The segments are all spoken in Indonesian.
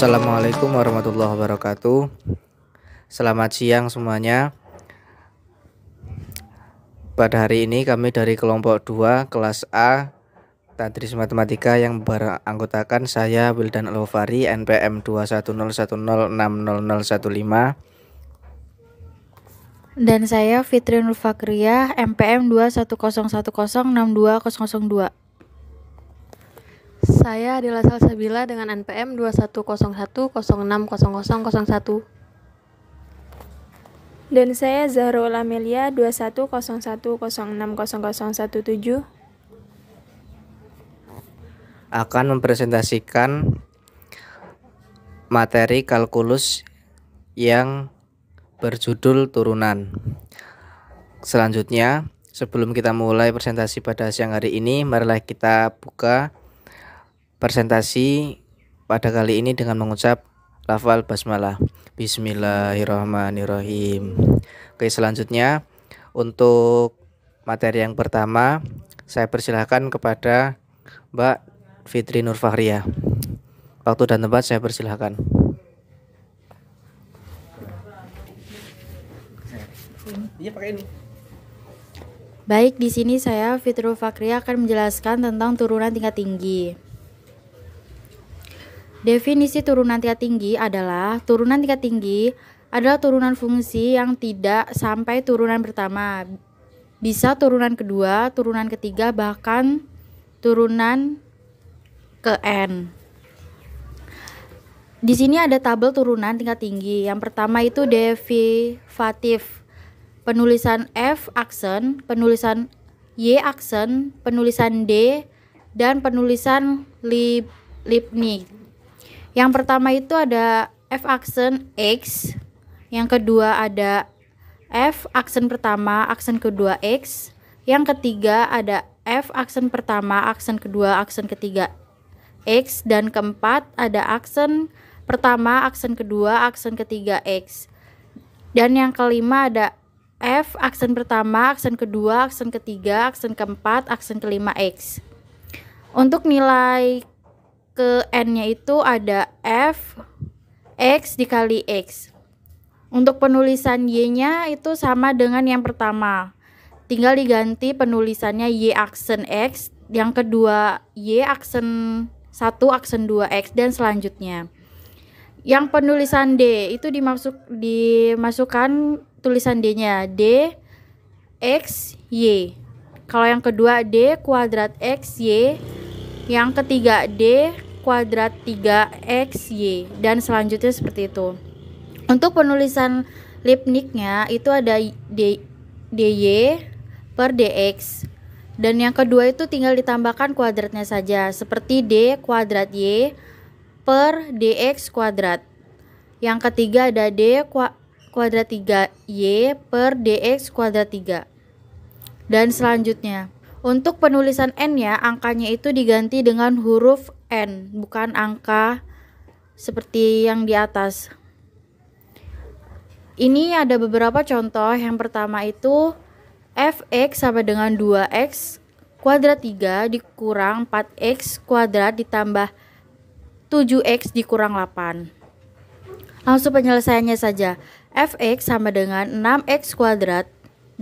Assalamualaikum warahmatullahi wabarakatuh. Selamat siang semuanya. Pada hari ini kami dari kelompok 2 kelas A Tadris Matematika yang beranggotakan saya Wildan Al-Ghafari NPM 21010600015 dan saya Fitri Nur Fakriyah MPM 21010620002. Saya Adila Salsabila dengan NPM 2101060001. Dan saya Zahrul Amelia 2101060017 akan mempresentasikan materi kalkulus yang berjudul turunan. Selanjutnya, sebelum kita mulai presentasi pada siang hari ini, marilah kita buka presentasi pada kali ini dengan mengucap lafal basmalah. Bismillahirrahmanirrahim. Oke, selanjutnya untuk materi yang pertama saya persilahkan kepada Mbak Fitri Nur Fakriyah. Waktu dan tempat saya persilahkan. Baik, di sini saya Fitri Nur Fakriyah akan menjelaskan tentang turunan tingkat tinggi. Definisi turunan tingkat tinggi adalah turunan tingkat tinggi adalah turunan fungsi yang tidak sampai turunan pertama. Bisa turunan kedua, turunan ketiga, bahkan turunan ke n. Di sini ada tabel turunan tingkat tinggi. Yang pertama itu derivatif. Penulisan F aksen, penulisan Y aksen, penulisan D, dan penulisan Leibniz. Yang pertama itu ada F aksen X, yang kedua ada F aksen pertama, aksen kedua X, yang ketiga ada F aksen pertama, aksen kedua, aksen ketiga X, dan keempat ada aksen pertama, aksen kedua, aksen ketiga X. Dan yang kelima ada F aksen pertama, aksen kedua, aksen ketiga, aksen keempat, aksen kelima X. Untuk nilai ke n-nya itu ada F X dikali X. Untuk penulisan Y-nya itu sama dengan yang pertama. Tinggal diganti penulisannya Y aksen X, yang kedua Y aksen 1 aksen 2 X, dan selanjutnya. Yang penulisan D itu dimasukkan tulisan D-nya D X Y. Kalau yang kedua D kuadrat X Y, yang ketiga D kuadrat 3XY, dan selanjutnya seperti itu. Untuk penulisan Leibniz-nya itu ada DY per DX, dan yang kedua itu tinggal ditambahkan kuadratnya saja, seperti D kuadrat Y per DX kuadrat. Yang ketiga ada D kuadrat 3Y per DX kuadrat 3, dan selanjutnya. Untuk penulisan n-nya, angkanya itu diganti dengan huruf n, bukan angka seperti yang di atas. Ini ada beberapa contoh. Yang pertama itu fx sama dengan 2x kuadrat 3 dikurang 4x kuadrat ditambah 7x dikurang 8. Langsung penyelesaiannya saja. Fx sama dengan 6x kuadrat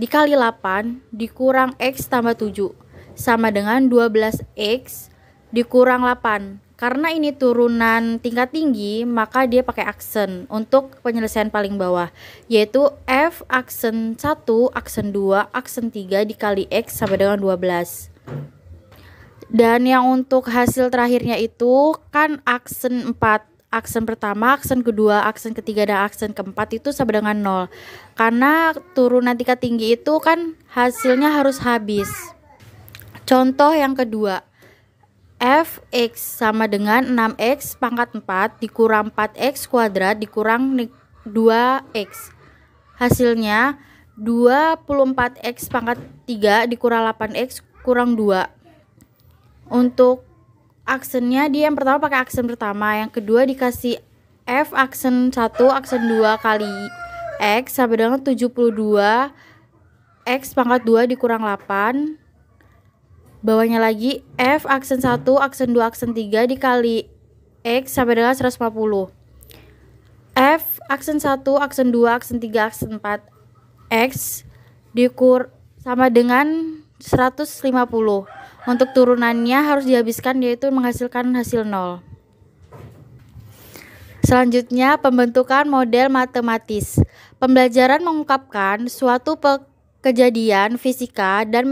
dikali 8 dikurang x tambah 7 sama dengan 12x dikurang 8. Karena ini turunan tingkat tinggi, maka dia pakai aksen untuk penyelesaian paling bawah, yaitu F aksen 1, aksen 2, aksen 3 dikali x sama dengan 12. Dan yang untuk hasil terakhirnya itu kan aksen 4. Aksen pertama, aksen kedua, aksen ketiga, dan aksen keempat itu sama dengan 0. Karena turunan tingkat tinggi itu kan hasilnya harus habis. Contoh yang kedua, fx sama dengan 6x pangkat 4 dikurang 4x kuadrat dikurang 2x. Hasilnya 24x pangkat 3 dikurang 8x kurang 2. Untuk aksennya dia yang pertama pakai aksen pertama, yang kedua dikasih F aksen 1 aksen 2 kali X sama dengan 72 X pangkat 2 dikurang 8. Bawahnya lagi F aksen 1 aksen 2 aksen 3 dikali X sampai dengan 140. F aksen 1, aksen 2, aksen 3, aksen 4 X sama dengan 150. Untuk turunannya harus dihabiskan, yaitu menghasilkan hasil 0. Selanjutnya, pembentukan model matematis. Pembelajaran mengungkapkan suatu kejadian fisika dan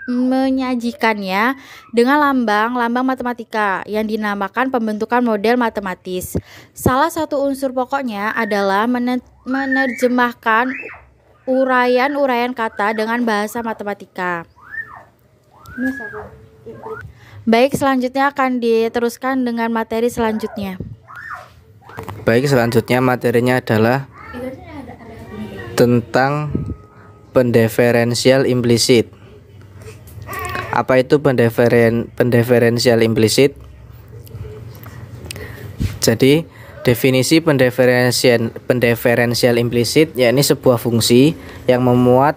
menyajikannya dengan lambang-lambang matematika yang dinamakan pembentukan model matematis. Salah satu unsur pokoknya adalah menerjemahkan uraian-uraian kata dengan bahasa matematika. Baik, selanjutnya akan diteruskan dengan materi selanjutnya. Baik, selanjutnya materinya adalah tentang pendeferensial implisit. Apa itu pendeferensial implisit? Jadi, definisi pendeferensial implisit yakni sebuah fungsi yang memuat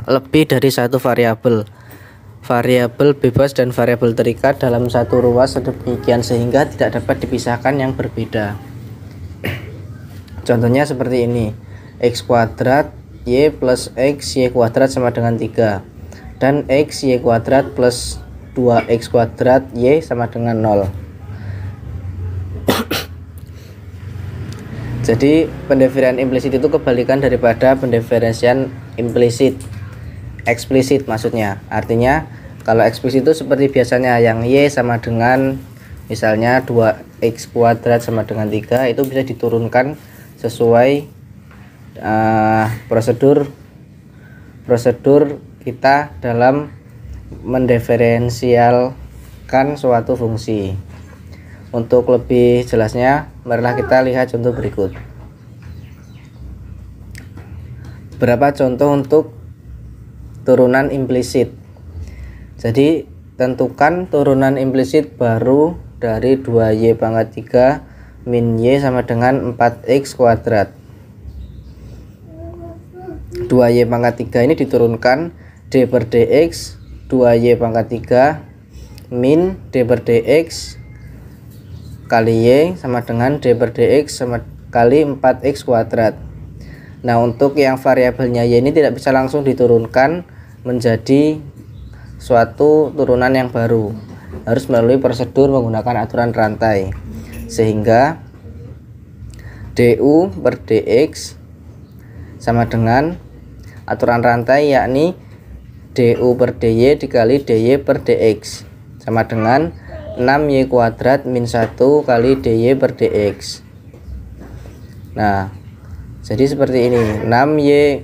lebih dari satu variabel bebas dan variabel terikat dalam satu ruas sedemikian sehingga tidak dapat dipisahkan yang berbeda. Contohnya seperti ini: x kuadrat y plus x y kuadrat sama dengan 3, dan x y kuadrat plus 2x kuadrat y sama dengan 0. Jadi pendeferensian implisit itu kebalikan daripada pendeferensian eksplisit maksudnya. Artinya kalau eksplisit itu seperti biasanya yang y sama dengan misalnya 2x kuadrat sama dengan 3, itu bisa diturunkan sesuai prosedur kita dalam mendeferensialkan suatu fungsi. Untuk lebih jelasnya, marilah kita lihat contoh berikut. Beberapa contoh untuk turunan implisit. Jadi, tentukan turunan implisit baru dari 2y pangkat 3 min y sama dengan 4x kuadrat. 2y pangkat 3 ini diturunkan d per dx 2y pangkat 3 min d per dx kali y sama dengan d per dx sama kali 4x kuadrat. Nah, untuk yang variabelnya y ini tidak bisa langsung diturunkan menjadi suatu turunan yang baru, harus melalui prosedur menggunakan aturan rantai, sehingga du per dx sama dengan aturan rantai, yakni du per dy dikali dy per dx sama dengan 6y kuadrat min 1 kali dy per dx. Nah, jadi seperti ini. 6y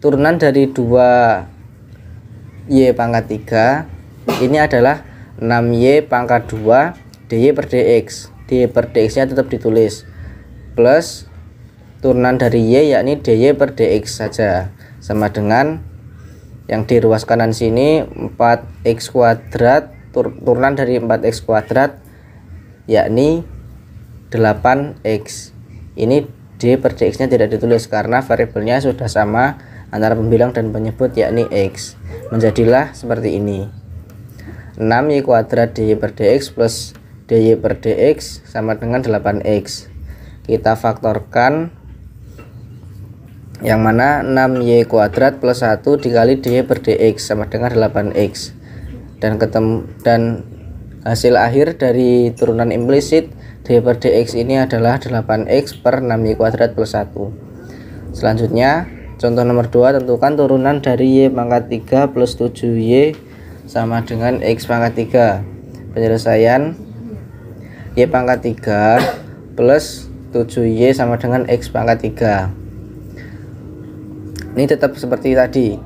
turunan dari 2y pangkat 3 ini adalah 6y pangkat 2 dy per dx. Dy per dx nya tetap ditulis plus turunan dari y yakni dy per dx saja, sama dengan yang di ruas kanan sini 4x kuadrat turunan dari 4x kuadrat yakni 8x. Ini d per dx nya tidak ditulis karena variabelnya sudah sama antara pembilang dan penyebut yakni x. Menjadilah seperti ini: 6y kuadrat dy per dx plus dy per dx sama dengan 8x. Kita faktorkan, yang mana 6y kuadrat plus 1 dikali dy per dx sama dengan 8x, dan hasil akhir dari turunan implisit dy per dx ini adalah 8x per 6y kuadrat plus 1. Selanjutnya contoh nomor 2, tentukan turunan dari y pangkat 3 plus 7y sama dengan x pangkat 3. Penyelesaian: y pangkat 3 plus 7y sama dengan x pangkat 3. Ini tetap seperti tadi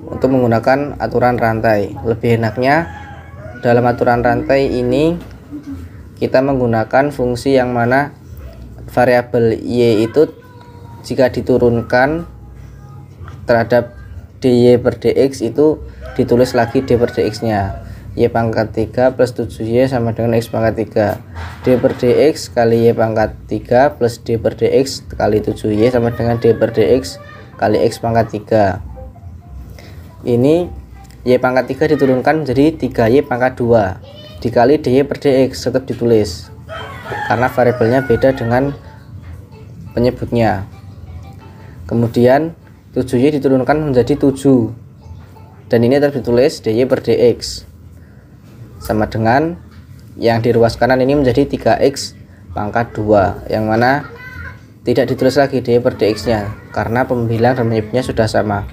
untuk menggunakan aturan rantai. Lebih enaknya dalam aturan rantai ini kita menggunakan fungsi yang mana variabel y itu jika diturunkan terhadap dy per dx itu ditulis lagi d per dx nya. Y pangkat 3 plus 7y sama dengan x pangkat 3. D per dx kali y pangkat 3 plus d per dx kali 7y sama dengan d per dx kali x pangkat 3. Ini y pangkat 3 diturunkan menjadi 3y pangkat 2 dikali dy per dx, tetap ditulis. karena variabelnya beda dengan penyebutnya. Kemudian 7y diturunkan menjadi 7, dan ini tetap ditulis dy per dx sama dengan yang di ruas kanan ini menjadi 3x pangkat 2, yang mana tidak ditulis lagi dy per dx nya karena pembilang dan penyebutnya sudah sama.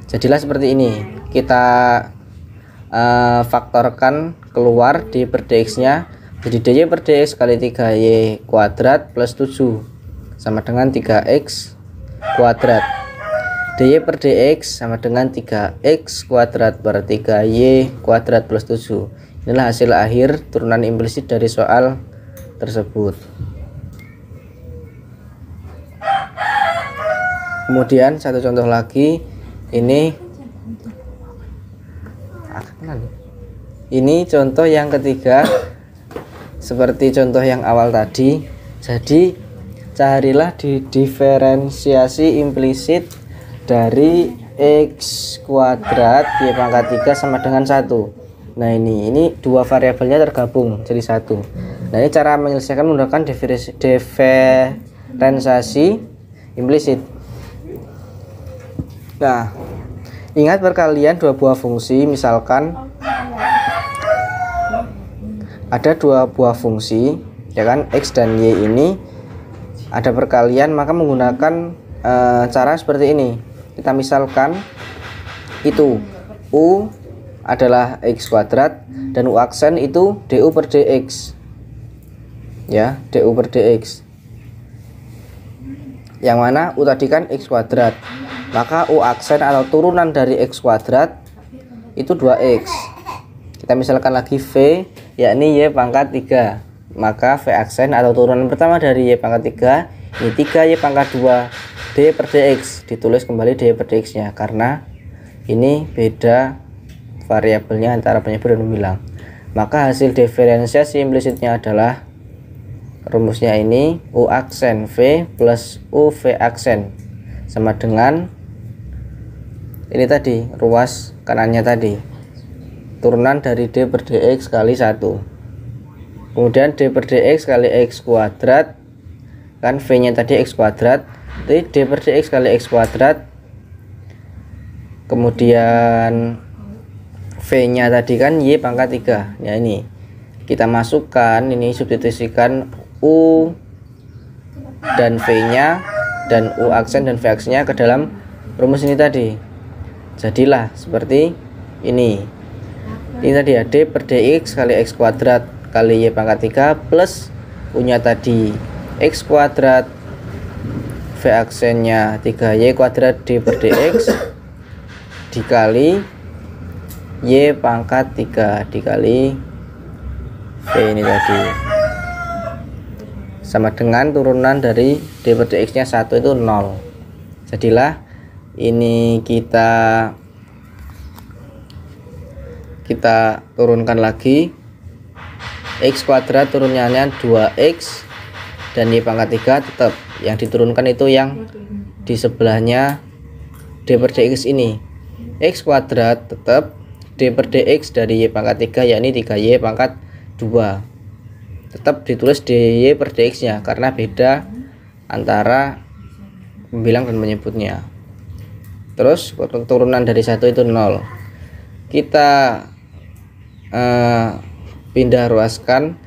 Jadilah seperti ini, kita faktorkan keluar dy per dx nya, jadi dy per dx kali 3y kuadrat plus 7 sama dengan 3x kuadrat. dy per dx sama dengan 3x kuadrat per 3y kuadrat plus 7. Inilah hasil akhir turunan implisit dari soal tersebut. Kemudian satu contoh lagi, ini contoh yang ketiga, seperti contoh yang awal tadi. Jadi carilah diferensiasi implisit dari x kuadrat y pangkat 3 sama dengan 1. Nah ini dua variabelnya tergabung jadi 1. Nah ini cara menyelesaikan menggunakan diferensiasi implisit. Nah ingat perkalian dua buah fungsi, misalkan ada dua buah fungsi ya kan, x dan y ini ada perkalian, maka menggunakan cara seperti ini. Kita misalkan itu u adalah x kuadrat dan u aksen itu du per dx ya, du per dx, yang mana u tadi kan x kuadrat, maka u aksen atau turunan dari x kuadrat itu 2x. Kita misalkan lagi v yakni y pangkat 3, maka v aksen atau turunan pertama dari y pangkat 3 ini 3y pangkat 2 d per dx, ditulis kembali d per dx nya karena ini beda variabelnya antara penyebut dan pembilang. Maka hasil diferensiasi implisitnya adalah rumusnya ini u aksen v plus u v aksen sama dengan ini tadi, ruas kanannya tadi, turunan dari d per dx kali 1, kemudian d per dx kali x kuadrat, kan v nya tadi x kuadrat, jadi d per dx kali x kuadrat, kemudian v nya tadi kan y pangkat 3 ya, ini kita masukkan, ini substitusikan u dan v nya dan u aksen dan v aksennya ke dalam rumus ini tadi, jadilah seperti ini. Ini tadi ya, d per dx kali x kuadrat kali y pangkat 3 plus u nya tadi x kuadrat, v aksennya 3y kuadrat d per dx dikali y pangkat 3 dikali v ini tadi sama dengan turunan dari d per dx nya 1 itu 0. Jadilah ini kita turunkan lagi, x kuadrat turunnya 2x dan y pangkat 3 tetap yang diturunkan itu yang di sebelahnya d per dx ini, x kuadrat tetap d per dx dari y pangkat 3 yakni 3y pangkat 2 tetap ditulis dy per dx nya karena beda antara pembilang dan penyebutnya. Terus turunan dari 1 itu 0. Kita pindah ruaskan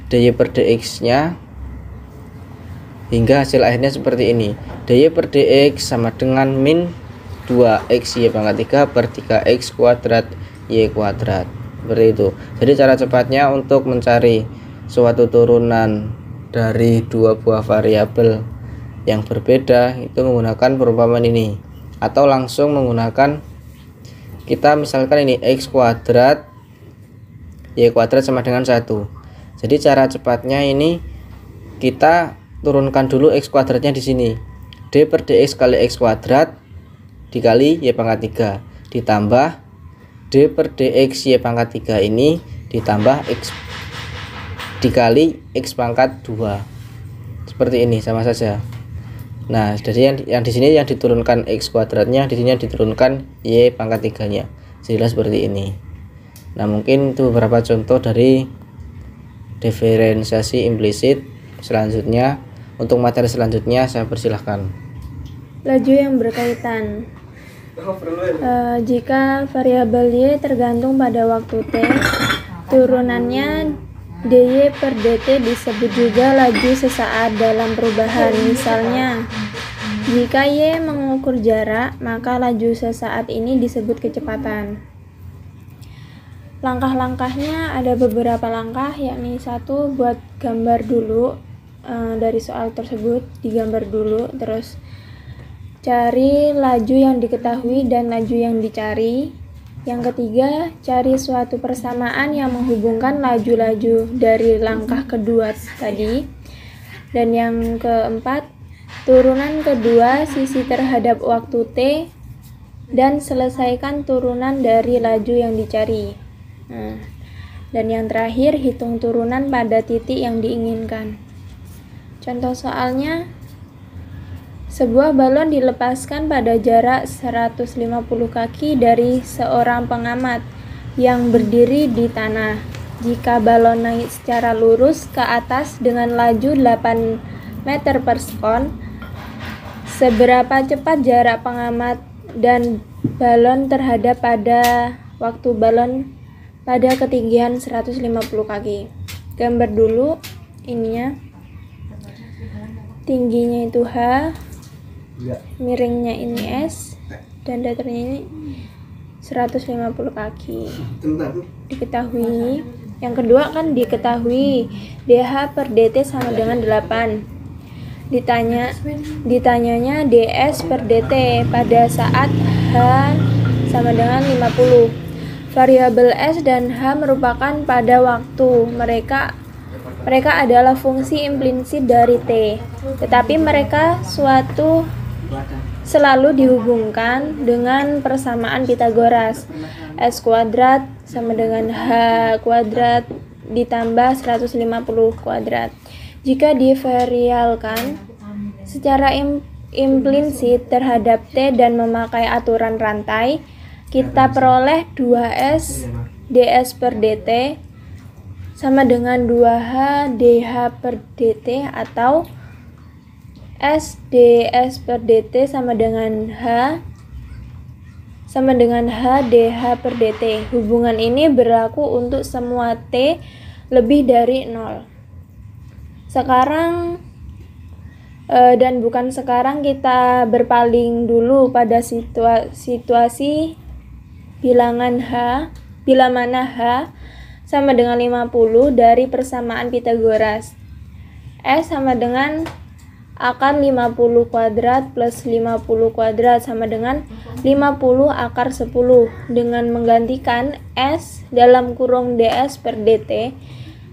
dy per dx nya hingga hasil akhirnya seperti ini, dy per dx sama dengan min 2x y pangkat 3 per 3x kuadrat y kuadrat, seperti itu. Jadi cara cepatnya untuk mencari suatu turunan dari dua buah variabel yang berbeda itu menggunakan perumpamaan ini, atau langsung menggunakan, kita misalkan ini x kuadrat y kuadrat sama dengan 1. Jadi cara cepatnya ini kita turunkan dulu x kuadratnya di sini, d per dx kali x kuadrat dikali y pangkat 3 ditambah d per dx y pangkat 3 ini ditambah x dikali x pangkat 2, seperti ini, sama saja. Nah jadi yang di sini yang diturunkan x kuadratnya, di sini yang diturunkan y pangkat 3 nya, jadilah seperti ini. Nah mungkin itu beberapa contoh dari diferensiasi implisit. Selanjutnya, untuk materi selanjutnya saya persilahkan. Laju yang berkaitan. Jika variabel Y tergantung pada waktu T, turunannya dy per dt disebut juga laju sesaat dalam perubahan. Misalnya, jika Y mengukur jarak, maka laju sesaat ini disebut kecepatan. Langkah-langkahnya ada beberapa langkah, yakni satu, buat gambar dulu dari soal tersebut, digambar dulu, terus cari laju yang diketahui dan laju yang dicari. Yang ketiga, cari suatu persamaan yang menghubungkan laju-laju dari langkah kedua tadi. Dan yang keempat, turunan kedua sisi terhadap waktu T dan selesaikan turunan dari laju yang dicari. Dan yang terakhir, hitung turunan pada titik yang diinginkan. Contoh soalnya, sebuah balon dilepaskan pada jarak 150 kaki dari seorang pengamat yang berdiri di tanah. Jika balon naik secara lurus ke atas dengan laju 8 meter per sekon, seberapa cepat jarak pengamat dan balon terhadap pada waktu balon pada ketinggian 150 kaki. Gambar dulu ininya. Tingginya itu H, miringnya ini S, dan datarnya ini 150 kaki. Diketahui. Yang kedua kan diketahui dH per dt sama dengan 8. Ditanyanya ds per dt pada saat H sama dengan 50. Variabel S dan H merupakan pada waktu. Mereka adalah fungsi implisit dari T, tetapi mereka selalu dihubungkan dengan persamaan Pythagoras. S kuadrat sama dengan H kuadrat ditambah 150 kuadrat. Jika divarialkan secara implisit terhadap T dan memakai aturan rantai, kita peroleh 2S ds per dt sama dengan 2H dH per dt atau S ds per dt sama dengan H dH per dt. Hubungan ini berlaku untuk semua T lebih dari 0. Sekarang dan bukan sekarang, kita berpaling dulu pada situasi bila mana H sama dengan 50 dari persamaan Pythagoras. S sama dengan akar 50 kuadrat plus 50 kuadrat sama dengan 50 akar 10. Dengan menggantikan S dalam kurung ds per dt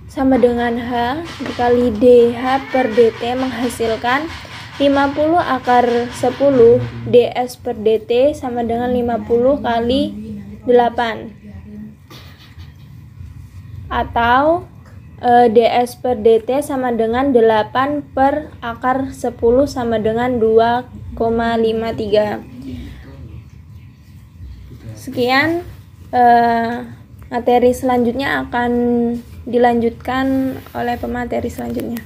sama dengan H dikali dH per dt menghasilkan 50 akar 10 ds per dt sama dengan 50 kali 8. Atau ds per dt sama dengan 8 per akar 10 sama dengan 2,53. Sekian, materi selanjutnya akan dilanjutkan oleh pemateri selanjutnya.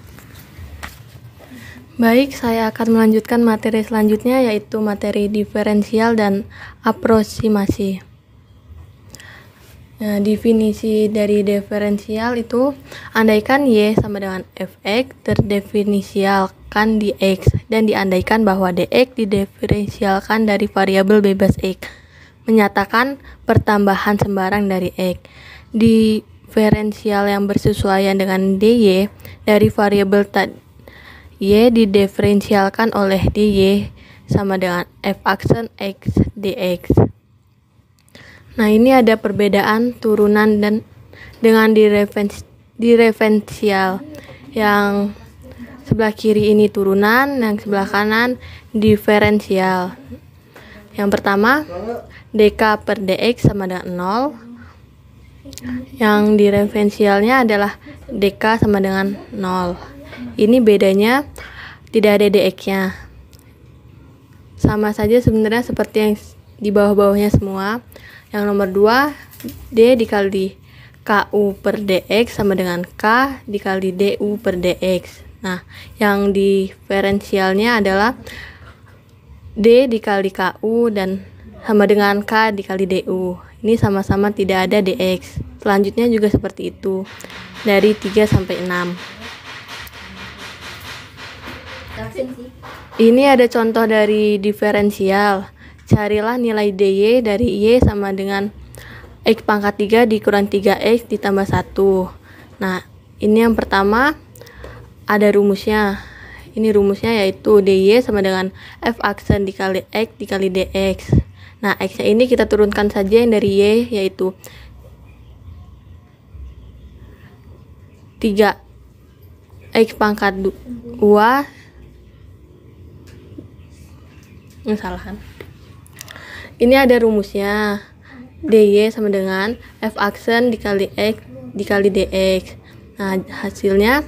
Baik, saya akan melanjutkan materi selanjutnya, yaitu materi diferensial dan aproksimasi. Nah, definisi dari diferensial itu, andaikan Y sama dengan fx terdefinisialkan di X, dan diandaikan bahwa dx didiferensialkan dari variabel bebas X, menyatakan pertambahan sembarang dari X. Diferensial yang bersesuaian dengan dy dari variabel Y didiferensialkan oleh dy sama dengan f aksen X dx. Nah, ini ada perbedaan turunan dan dengan diferensial. Yang sebelah kiri ini turunan, yang sebelah kanan diferensial. Yang pertama, dk per dx sama dengan 0. Yang diferensialnya adalah dk sama dengan 0. Ini bedanya tidak ada dx-nya. Sama saja sebenarnya seperti yang di bawah-bawahnya semua. Yang nomor 2, D dikali K KU per DX sama dengan K dikali DU per DX. Nah, yang diferensialnya adalah D dikali KU dan sama dengan K dikali DU. Ini sama-sama tidak ada DX. Selanjutnya juga seperti itu. Dari 3 sampai 6. Ini ada contoh dari diferensial. Carilah nilai DY dari Y sama dengan X pangkat 3 dikurang 3X ditambah 1. Nah, ini yang pertama ada rumusnya. Ini rumusnya yaitu DY sama dengan F aksen dikali X dikali DX. Nah, X-nya ini kita turunkan saja yang dari Y yaitu 3X pangkat 2. Salah kan? Ini ada rumusnya. DY sama dengan F aksen dikali X dikali DX. Nah, hasilnya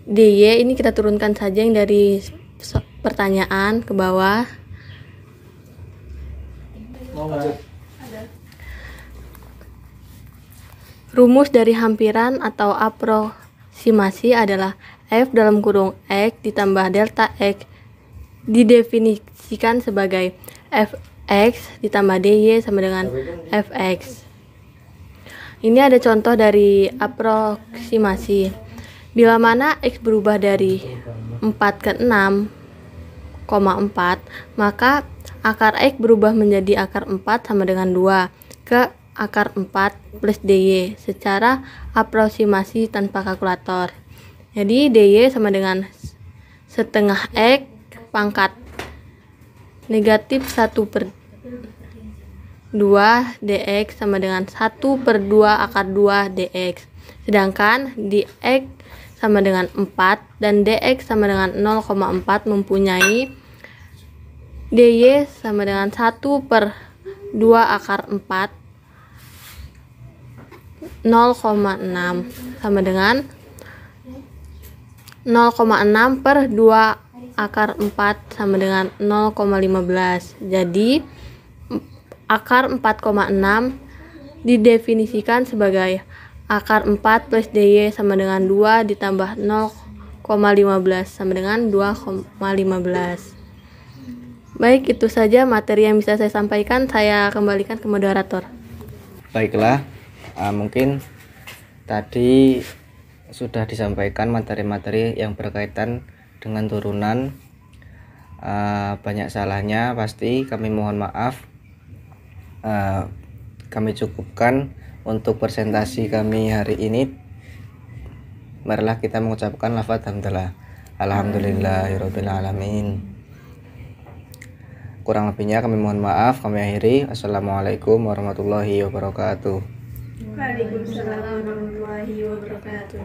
DY ini kita turunkan saja yang dari pertanyaan ke bawah. Rumus dari hampiran atau aproksimasi adalah F dalam kurung X ditambah delta X didefinisikan sebagai Fx ditambah dy sama dengan fx. Ini ada contoh dari aproksimasi. Bila mana x berubah dari 4 ke 6,4, maka akar x berubah menjadi akar 4 sama dengan 2 ke akar 4 plus dy secara aproksimasi tanpa kalkulator. Jadi dy sama dengan setengah x pangkat negatif 1 per 2 dx sama dengan 1 per 2 akar 2 dx. Sedangkan dx sama dengan 4 dan dx sama dengan 0,4 mempunyai dy sama dengan 1 per 2 akar 4 0,6 sama dengan 0,6 per 2 akar 4 sama dengan 0,15. Jadi akar 4,6 didefinisikan sebagai akar 4 plus dy sama dengan 2 ditambah 0,15 sama dengan 2,15. Baik, itu saja materi yang bisa saya sampaikan. Saya kembalikan ke moderator. Baiklah, mungkin tadi sudah disampaikan materi-materi yang berkaitan dengan turunan. Banyak salahnya pasti, kami mohon maaf. Kami cukupkan untuk presentasi kami hari ini. Marilah kita mengucapkan lafaz hamdalah. Alhamdulillahirabbil alamin. Kurang lebihnya kami mohon maaf. Kami akhiri. Assalamualaikum warahmatullahi wabarakatuh. Waalaikumsalam warahmatullahi wabarakatuh.